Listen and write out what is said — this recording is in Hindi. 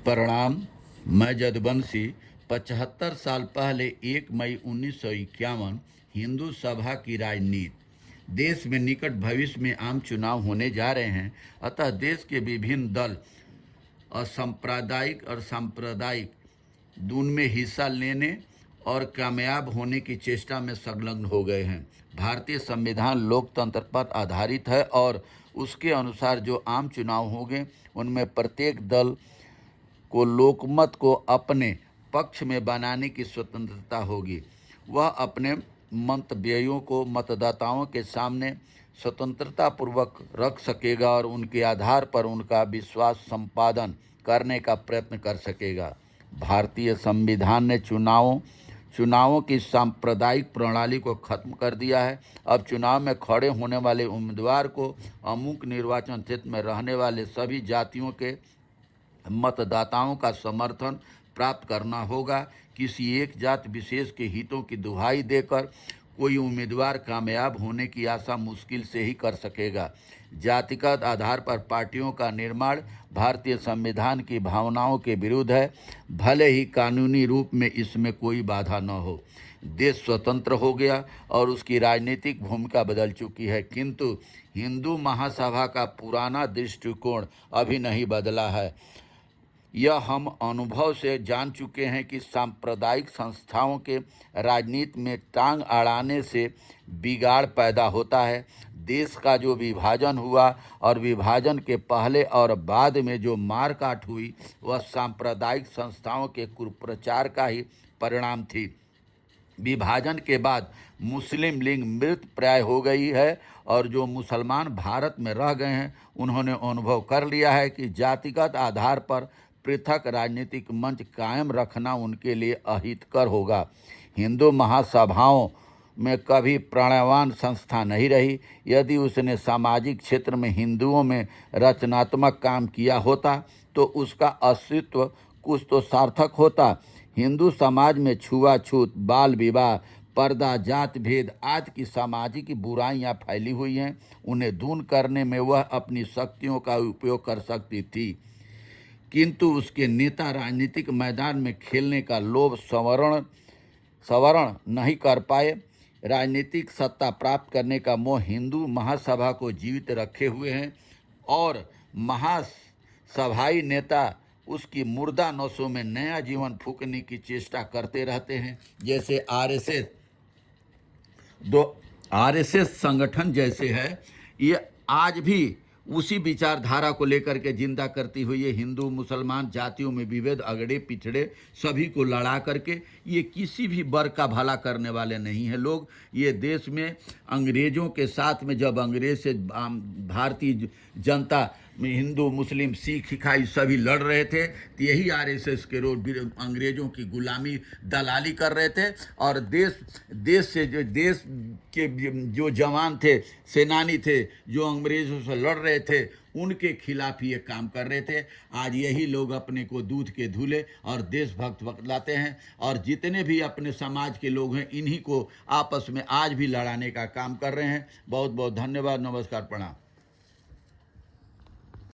प्रणाम। मैं जदुवंशी 75 साल पहले 1 मई 1951 हिंदू सभा की राजनीति। देश में निकट भविष्य में आम चुनाव होने जा रहे हैं, अतः देश के विभिन्न दल असंप्रदायिक और सांप्रदायिक दून में हिस्सा लेने और कामयाब होने की चेष्टा में संलग्न हो गए हैं। भारतीय संविधान लोकतंत्र पर आधारित है और उसके अनुसार जो आम चुनाव होंगे उनमें प्रत्येक दल को लोकमत को अपने पक्ष में बनाने की स्वतंत्रता होगी। वह अपने मंतव्यों को मतदाताओं के सामने स्वतंत्रता पूर्वक रख सकेगा और उनके आधार पर उनका विश्वास संपादन करने का प्रयत्न कर सकेगा। भारतीय संविधान ने चुनावों की सांप्रदायिक प्रणाली को खत्म कर दिया है। अब चुनाव में खड़े होने वाले उम्मीदवार को अमुक निर्वाचन क्षेत्र में रहने वाले सभी जातियों के मतदाताओं का समर्थन प्राप्त करना होगा। किसी एक जाति विशेष के हितों की दुहाई देकर कोई उम्मीदवार कामयाब होने की आशा मुश्किल से ही कर सकेगा। जातिगत आधार पर पार्टियों का निर्माण भारतीय संविधान की भावनाओं के विरुद्ध है, भले ही कानूनी रूप में इसमें कोई बाधा न हो। देश स्वतंत्र हो गया और उसकी राजनीतिक भूमिका बदल चुकी है, किंतु हिंदू महासभा का पुराना दृष्टिकोण अभी नहीं बदला है। यह हम अनुभव से जान चुके हैं कि सांप्रदायिक संस्थाओं के राजनीति में टांग अड़ाने से बिगाड़ पैदा होता है। देश का जो विभाजन हुआ और विभाजन के पहले और बाद में जो मारकाट हुई वह सांप्रदायिक संस्थाओं के कुप्रचार का ही परिणाम थी। विभाजन के बाद मुस्लिम लीग मृत प्राय हो गई है और जो मुसलमान भारत में रह गए हैं उन्होंने अनुभव कर लिया है कि जातिगत आधार पर पृथक राजनीतिक मंच कायम रखना उनके लिए अहितकर होगा। हिंदू महासभाओं में कभी प्राणवान संस्था नहीं रही। यदि उसने सामाजिक क्षेत्र में हिंदुओं में रचनात्मक काम किया होता तो उसका अस्तित्व कुछ तो सार्थक होता। हिंदू समाज में छुआछूत, बाल विवाह, पर्दा, जात भेद आदि की सामाजिक बुराइयां फैली हुई हैं। उन्हें दूर करने में वह अपनी शक्तियों का उपयोग कर सकती थी, किंतु उसके नेता राजनीतिक मैदान में खेलने का लोभ संवरण नहीं कर पाए। राजनीतिक सत्ता प्राप्त करने का मोह हिंदू महासभा को जीवित रखे हुए हैं और महासभाई नेता उसकी मुर्दा नसों में नया जीवन फूंकने की चेष्टा करते रहते हैं। जैसे आरएसएस संगठन जैसे है, ये आज भी उसी विचारधारा को लेकर के जिंदा करती हुई ये हिंदू मुसलमान जातियों में विभेद, अगड़े पिछड़े सभी को लड़ा करके ये किसी भी वर्ग का भला करने वाले नहीं हैं लोग। ये देश में अंग्रेज़ों के साथ में जब अंग्रेज से भारतीय जनता में हिंदू मुस्लिम सिख ईसाई सभी लड़ रहे थे तो यही आरएसएस के रोड अंग्रेज़ों की गुलामी दलाली कर रहे थे और देश के जो जवान थे, सेनानी थे, जो अंग्रेज़ों से लड़ रहे थे उनके खिलाफ ये काम कर रहे थे। आज यही लोग अपने को दूध के धुले और देशभक्त बतलाते हैं और जितने भी अपने समाज के लोग हैं इन्हीं को आपस में आज भी लड़ाने का काम कर रहे हैं। बहुत बहुत धन्यवाद। नमस्कार, प्रणाम।